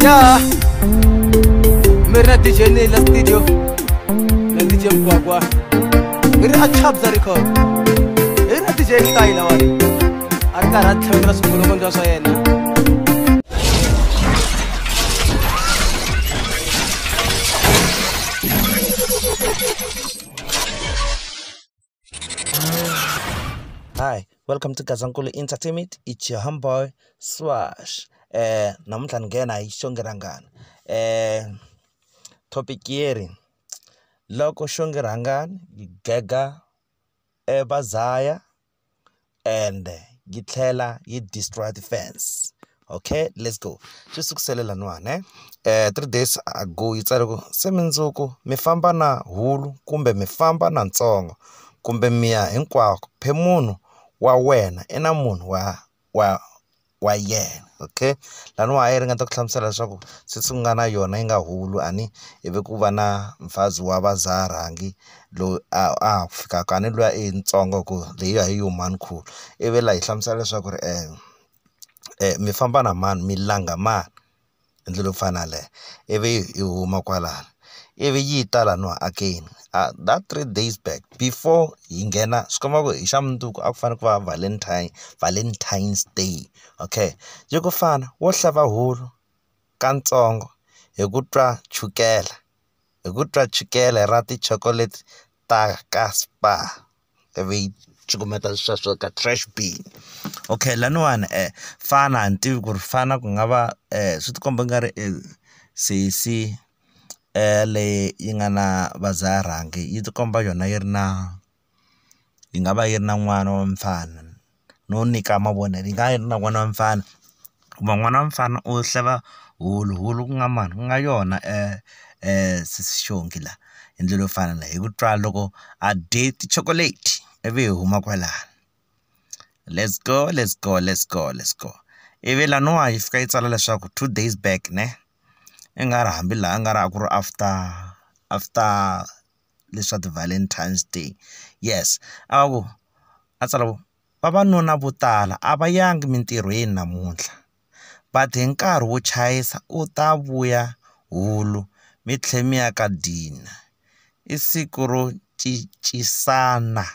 Yeah, mera DJ ni la studio, la DJ mkwakwa. Mera achabza record. Mera DJ style wali. Arkara thamra sukulu konja sayena. Hi, welcome to Xongi Entertainment. It's your homeboy Swash. Namuhla ngena Xongi rhangani. Topic yeri. Loko Xongi rhangani gega bazaya and gitlela yi destroy the fence. Okay, let's go. Just ukuselela nwane. 3 days ago yitsareko seminzuku mifamba na hulu kumbe mifamba na ntsongo kumbe miya hinkwako phemunhu wa wena ena munhu wa yena. Okay, lani wa yena nga ta ku hlamusela leswaku sitsungana yona yi nga hulu ani ivi ku va na mfazi wa vazarangi lo a fika kani lo e ntsongo ku leyi hi human cool ivi la hi hlamusela leswaku mi famba na mani mi langa mani ndlela fana le ivi hi huma kwalala ivi yi tala no again that 3 days back before hi nghena swikomba ku hi xa mundzuku a ku fanele ku va Valentine's Day. Okay, yi ku fana wo hlava hulu ka ntsongo hi ku twa chukela ra ti-chocolate ta ka Spa ivi cukumeta sweswo ka trash bin. Okay, laniwani fana a ni tivi ku ri fana ku nga va swi tikomba nga ri sesi le yi nga na vazarangi yi tikomba yona yi nga va yi ri na n'wana wa mfana no nyika mavonelo yi nga yi ri na n'wana wa mfana kumbe n'wana wa mfana u hleva hulu ku nga mani ku nga yona Xongi la hi ndlela yo fana hi ku twa loko a dye ti-chocolate ivi hi huma kwalana. Let's go. Ivi laniwa yi fika yi tsala leswaku 2 days back ne i nga ri hambi laha a nga ri a ku ri after leswa ti-Valentine's Day. Yes, a tsala ku vavanuna vo tala a va yangi mintirhweni namuntlha but hi nkarhi wo chayisa u ta vuya hulu mi tlhe mi ya ka dina i siku ro cincisana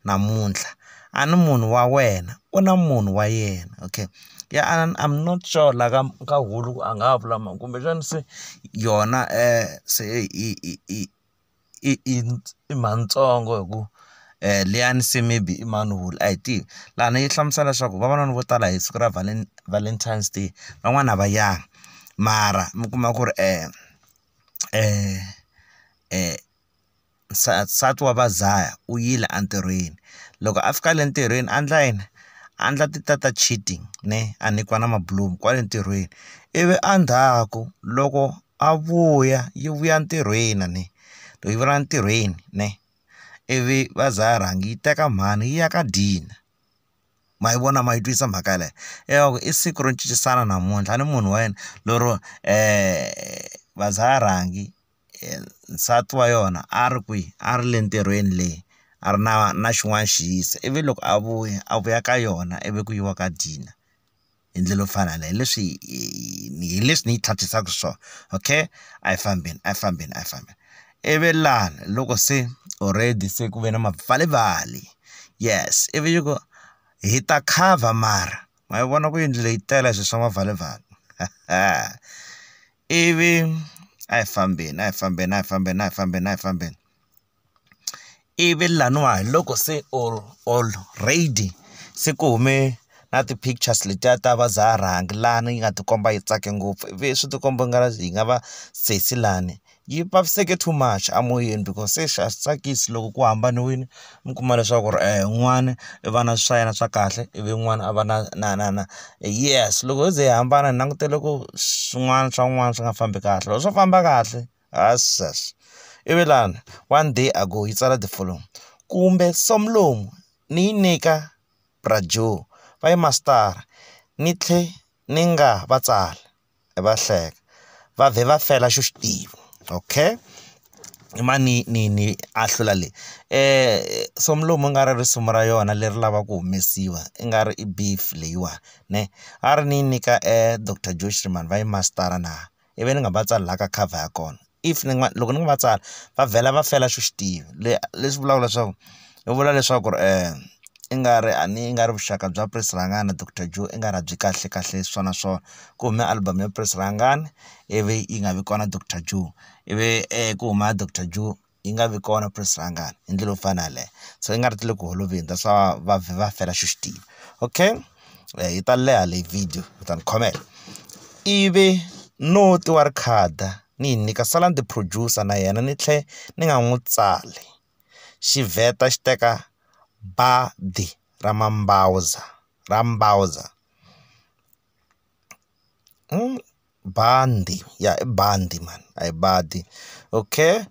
namuntlha a ni munhu wa wena u na munhu wa yena. Okay, yeah, I'm not sure la ka hulu a nga vula kumbe xana se yona se i mantsongo hi ku liyani se maybe i mani hulu a hi tivi. Lana yi hlamusela leswaku vavanuna vo tala hi siku ra Valentine's Day van'wana va yang mara mi kuma ku ri nsati wa vazaya u yile entirhweni loko a fika le ntirhweni andla ti tata cheating ne a nyikiwa na mabulumu kwale ntirhweni ivi endzhaku loko a vuya yi vuya ntirhweni ne loko yi vula ntirhweni ne ivi vazarangi yi teka mhani yi ya ka dina. Ma yi vona ma yi twisa mhaka leyo i siku ro cincisana namuntlha ni munhu wa yena loro vazarangi nsati wa yona a ri kwihi a ri le ntirhweni leyi a ri na xin'wana xiyisa ivi loko a vuya ka yona ivi ku yiwa ka dina hi ndlela yo fana leyi leswi ni yi tlhatisaka swona. Okay, a yi fambeni ivi lani loko se already se ku ve na mavalevale. Yes, ivi yi ku hi ta cover mara ma yi vona ku yindlu leyi tela swilo swa mavalevale. Ivi a yi fambeni ivi laniwa loko se already se ku hume na ti-pictures letiya ta vazarangi lani yi nga tikomba yi tsake ngopfu ivi swi tikomba nga yi nga va sesi lani yi vaviseke too much amoyeni because se swi tsakisi loko ku hambaniwile mi kuma leswaku ri n'wana i va na swa yena swa kahle ivi n'wana a va na yes loko ho ze hi hambana ni langutele ku swin'wana swa n'wana swi nga fambi kahle loko swo famba kahle ivi lani 1 day ago yi tsala the following kumbe somlomu ni yi nyika brajo va yi mastara ni tlhe ni nga va tsala va hleka va vhe va fela xo xitivo. Okay, mani ni ahlula le somlomo ngara risimu ra yona leri lava ku humesiwa ingari I beef leyiwa ne a ri ni nyika Dr. Joe Shriman va yi mastera na ivi ni nga va tsala ka cover ya kona if loko ni nga va tsala va vhela va fela xo xitivi leswi vulaka leswaku yi vula leswaku i nga ri vuxaka bya Prince Rhangani na Dr. Joe i nga ri byi kahle swona ku hume album ya Prince Rhangani ivi yi nga vi kona Dr. Joe ivi ku huma Dr. Joe yi nga vi kona Prince Rhangani hi ndlela yo fana yaleyo so i nga ri ti le ku holoveni that's why va fela xo xitivi okay yi ta leha leyi video u ta ni khomela ivi noti wa rikhada ni nyika Salani the producer na yena ni tlhe ni nga n'wi tsali xivheta xi teka badi ra Mbauza bandi ya I bandi man a hi badi okay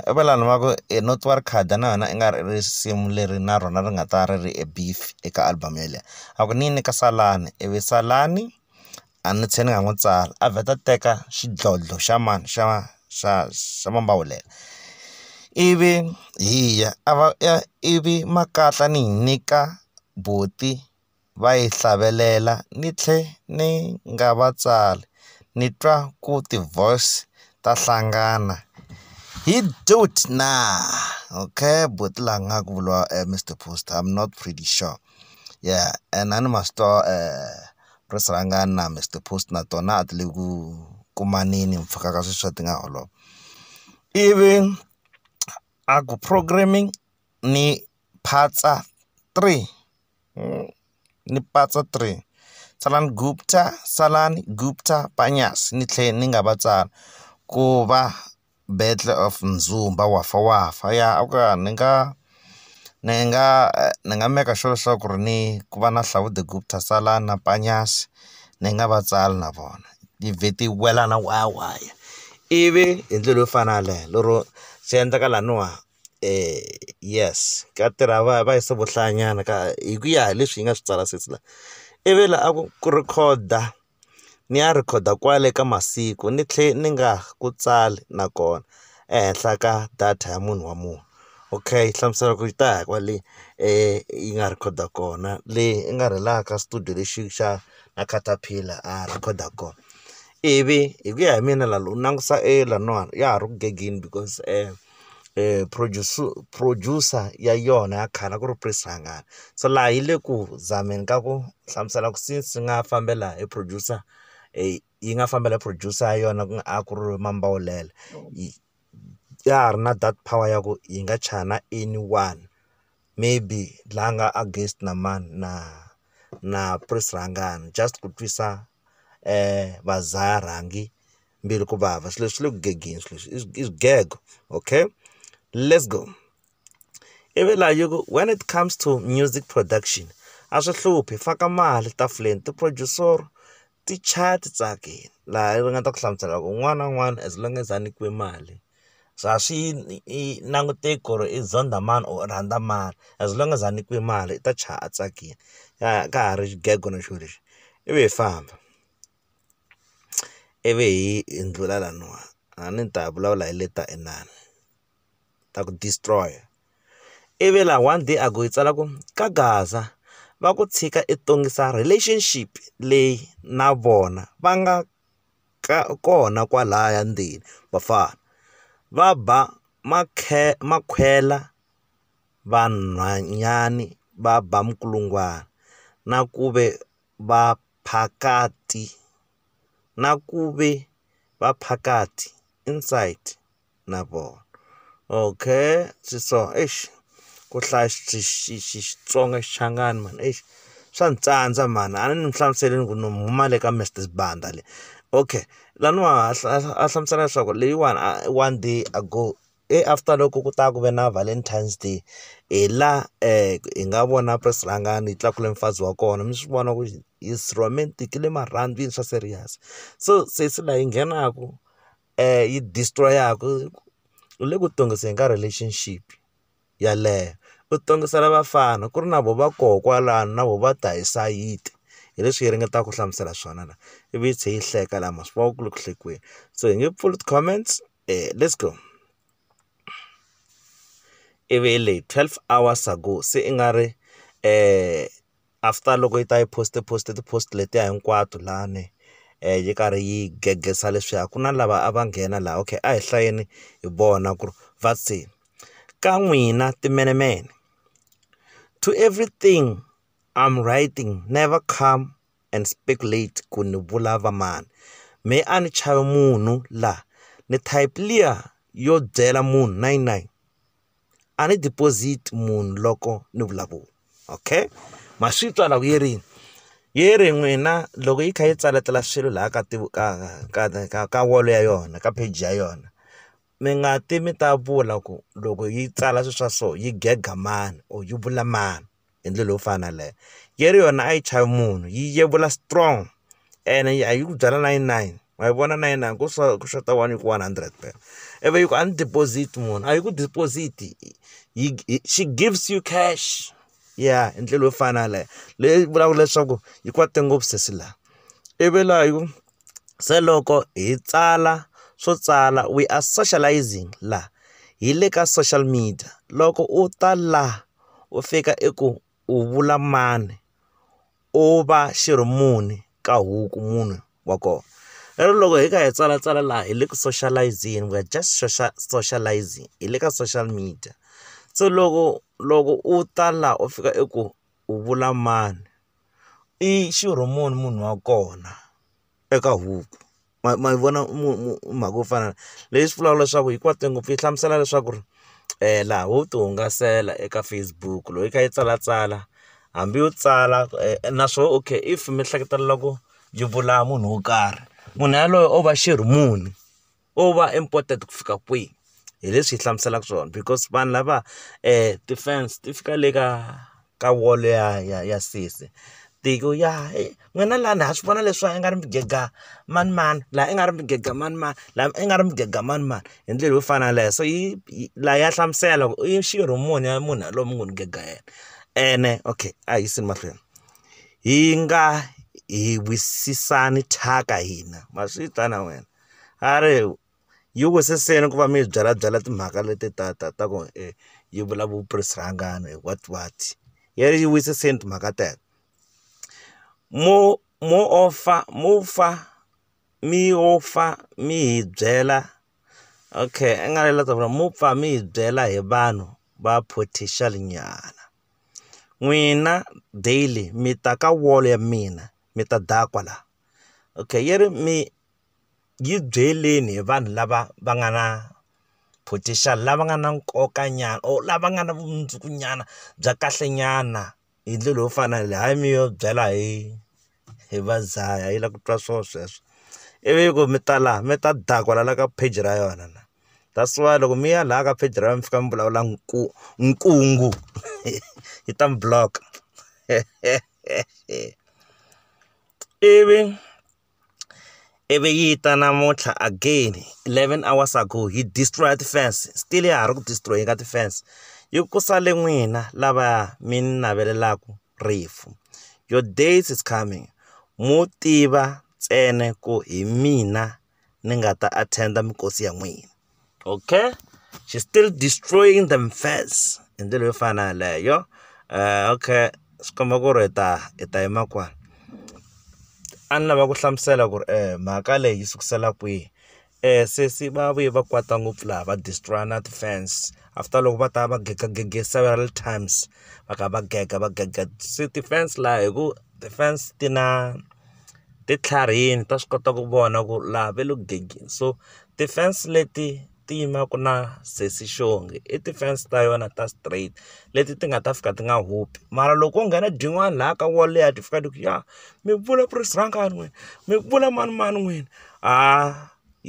evelani va ku noti wa rikhada na yona i nga ri risimu leri na rona ri nga ta ri a beef eka album yeleyo a ku ni nyika Salani ivi Salani a ni tshe ni nga n'wi tsala a vheta teka xidlodlo xa mani xa mambawulela ivi ivi makatla ni nyika buti va yi hlavelela ni tlhe ni nga va tsali ni twa ku ti-voice ta hlangana he do it na okay buti laha nga ku vuliwa Mr. Post I'm not pretty sure yeah and ani must Prince Rhangani na Mr. Post na tona a ti le ku kumaneni mpfhuka ka sweswo ti nga holova ivi a ku programming ni phatsa 3 Salani Gupta Panyas ni tlhe ni nga va tsala ku va Battle of Ndzumba wafa ya okay ni nga meka sure leswaku ri ni ku va na Hlawude Gupta Salani na Panyas ni nga va tsala na vona yi vheti wela na waya ivi hi ndlela yo fana yaleyo lero swi endleka laniwa yes ka tirha va yisa vuhlayanyana hi ku ya hi leswi yi nga swi tsala sesi la ivi la a ku rhekhoda ni ya rhekhoda kwale ka masiku ni tlhe ni nga ku tsali nakona ehenhla ka data ya munhu wa munhu okay hlamusela ku yi ta ya kwale yi nga rhekhoda kona leyi i nga rhelaka studio lexi xa na Caterpillar a rhekhoda kona ivi hi ku ya hi mina u langusa laniwani ya ha ri ku gegeni because producer ya yona ya khale ku ri Prince Rhangani so laha yi le ku zameni ka ku hlamusela ku since nga fambela hi producer yi nga fambela producer ya yona ku ri Mambawulela ya ha ri na that power ya ku yi nga chana anyone maybe laha nga against na mani na Prince Rhangani just ku twisa vazaya rhangi mbilu ku vava swilo leswi le ku gegeni swilo leswi is gego okay let's go ivi laha yi ku when it comes to music production a swi hluphi faka mali tafuleni ti-producer ti chaya ti tsakini laha ri nga ta ku hlamusela ku un'wana na un'wana as long as a nyikiwe mali so a swi languteki ku ri i zonda mani or rhandza mani as long as a nyikiwe mali i ta chaya a tsakini ka ha ri xigego na xo lexi ivi hi famba ivi hi ndlula laniwa a ni ta vulavula hi leta inani ta ku destroy ivi laha one day ago yi tsala ku ka Gaza va ku tshika i tongisa relationship leyi na vona va nga kona kwalaya ndzeni vafana va ba makhwela vanhwanyani va ba minkulungwana na ku ve vaphakati inside na vona okay so ku hlaya Xitsonga xichangani mani swa ni tsandza mani a ni hlamuseleni ku ni huma le ka Mr. Banda le okay laniwa a hlamusela leswaku leyiwani one day ago after loko ku ta ku ve na Valentine's Day la hi nga vona Prince Rhangani yi tlakule mfazi wa kona mi swi vona ku is romantic le marhandzwini swa serious so sesi laha yi nghenaku yi destroyaku u le ku tongiseni ka relationship yaleyo u tongisela vafana ku ri na vo va koho kwalano na vo va ta hi sayiti hi leswi hi ringetaka ku hlamusela swona la ivi yi tlhe yi hleka laha ma swi vona ku le ku hlekweni so hi nge pfuli ti-comments let's go ibe 12 hours ago se ingare after loko yi ta yi post leti hinkwato lani yi karhi yi gegesa leswiya ku na lava a va nghena laha okay a hi hlayeni hi vona ku ri va se ka n'wina timenemene to everything I'm writing never come and speculate ku ni vula va mani me a ni chavi munhu la ni type liya yo byela munhu 99 a ni deposit munhu loko ni vulavula okay maswitwa la yeri n'wina loko yi kha yi tsaletela swilo laha ka wall ya yona ka page ya yona mi nga ti mi ta vula ku loko yi tsala swilo swa so yi gega mani or yi vula mani hi ndlela yo fana leyo yeri yona a yi chavi munhu yi yevula strong ene a yi ku byela 99 wa yi vona 99 ku xota 1 ku 100 phela ivi yi ku a ni deposit munhu a yi ku deposit she gives you cash yeah hi ndlela yo fana leyo leyi vulaka leswaku yi kwate ngopfu sesi laha ivi laha yi ku se loko hi tsala swo tsala we are socializing la hi le ka social media loko u ta la u fika eku u vula mani u va xirumuni ka huku munhu wa kona lero loko hi ka hi tsala laha hi le ku socializing we are just socializing hi le ka social media so loko u ta la u fika eku u vula mani i xirumuni munhu wa kona eka huku ma vona mhaka yo fana leswi vulaka leswaku hi kwate ngopfu yi hlamusela leswaku laha wo ti hungasela eka Facebook loyi kha yi tsalatsala hambi yo tsala naswona okay if mi hleketela loko yi vula munhu wo karhi munhu yaloyo o va xirumuni o va important ku fika kwihi hi leswi hi hlamuselaka swona because vanhu lava defense ti fika le ka wall ya sisi tiko ya n'wina lani ha swi vona leswi i nga ri migega mani laha i nga ri migega mani laha i nga ri migega mani hi ndlela yo fana leyo so laha ya hlamusela ku i xirumuni ya munhu yalowo mi ngo ni gega yena ene okay a hi yiseni mahlweni hi nga hi wisisani thyaka hina ma swi ta na wena a ri yi wisiseni ku va mi byela timhaka leti ta ku yi vula vupresidente what yi wisiseni timhaka teto mo fa mi hi byela okay a nga lela ta vula mo fa mi hi byela hi vanhu va potential nyana n'wina daily mi ta ka wall ya mina mi ta dakwa la okay yi byeleni hi vanhu lava va nga na potential lava nga na nkoka nyana or lava nga na vumundzuku nyana bya kahle nyana hi ndlela yo fana le hayi mi yo byela hi vazaya yi la ku twa sweswo ivi ku mi ta dakwa la ka page ra yona na that's why loko mi ya laha ka page ra mi fika mi vulavula nkungu yi ta mi block ivi yi ta namuntlha again 11 hours ago yi destroy ti-fence still ya ha ri ku destroy ka ti-fence yi ku sale n'wina lava mi navelelaku rifu your days is coming mo tiva ntsena ku hi mina ni nga ta attenda mikosi ya n'wina okay she's still destroying them fence hi ndlela yo fana leyo okay swi komba ku ri hi ta yima kwani a ni lava ku hlamusela ku ri mhaka leyi yi sukusela kwihi sesi va vuye va kwata ngopfu laha va destroy na ti-fence after loko va ta va gege several times va kha va gega se ti-fence laha hi ku ti-fence ti tlharihini ta swi kota ku vona ku laha ve le ku gegeni so ti-fence leti ti yimaka na sesi Xongi i ti-fence ta yona ta straight leti ti nga ta fika ti nga huphi mara loko u nghena dyn'wana laha ka wall leya ti fika ti ku ya mi vula presidente n'wina mi vula mani n'wina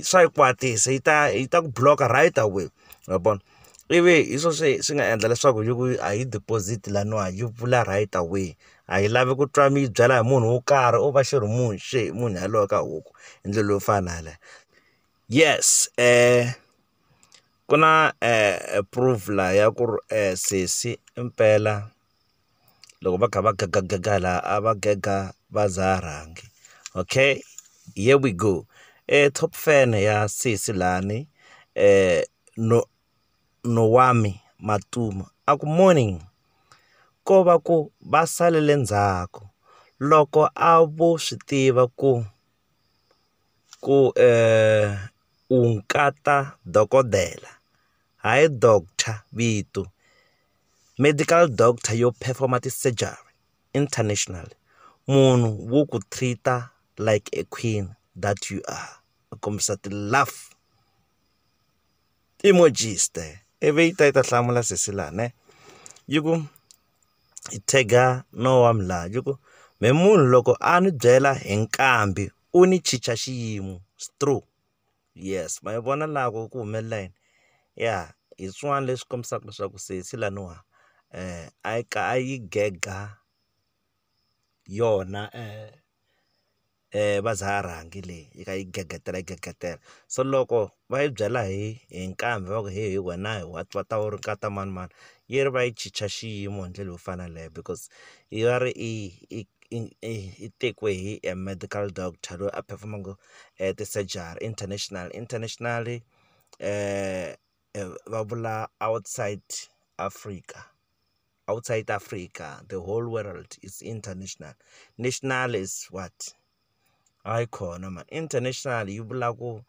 swa yi kwatisa yi ta ku block-a right away wa vona ivi hi swo swi nga endla leswaku yi ku a yi deposit laniwa yi vula right away a yi lavi ku twa mi yi byela hi munhu wo karhi u va xirumuni munhu yaloyo ka huku hi ndlela yo fana leyo yes ku na proof laha ya ku ri sesi impela loko va kha va gega laha a va gega va zarangi okay here we go top fan ya sesi lani no wami Matumo aku morning ko va ku va salele ndzhaku loko a vo swi tiva ku unkata dokodela hayi doctor vito medical doctor yo performa ti-surgery international munhu wo ku treata like a queen that you are a kombisa ti-love emojis te ivi yi ta hlamula Cecilia ne yi ku i tega no wa mila yi ku me munhu loko a ni byela hi nkambi u ni chicha xiyimo true yes ma yi vona laha ku humelela yini ya hi swin'wana leswi kombisaka leswaku Cecilia niwa a yi gega yona va za rhangi leyi yi ka yi gegetela so loko va yi byela hi nkambi va ku hi wena hi wa ta wu ringata mani yi ri va yi chicha xiyimo hi ndlela yo fana leyo because yi va ri i tekiwe hi a medical doctor loyi a performaka ti-surgery internationally va vula outside Africa the whole world is international. National is what I call man. International yi vula ku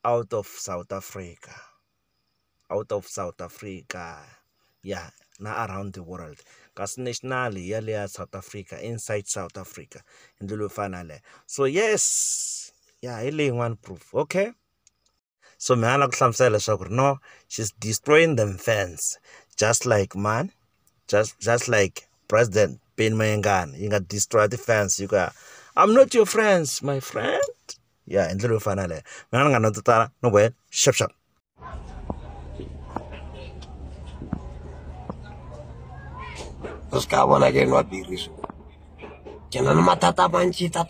out of South Africa yeah na around the world kasi national ya le ya South Africa inside South Africa in ndlela fana le so yes yeah hi leyi one proof okay so me ana ku hlamusela leswaku no she's destroying them fans just like President Ben Mayengana you got destroy the fans you got I'm not your friends my friend yeah in ndlela yo fana le me ana nga no tala no boy shap Ska bona ke no biriso ke na matata mantsi ta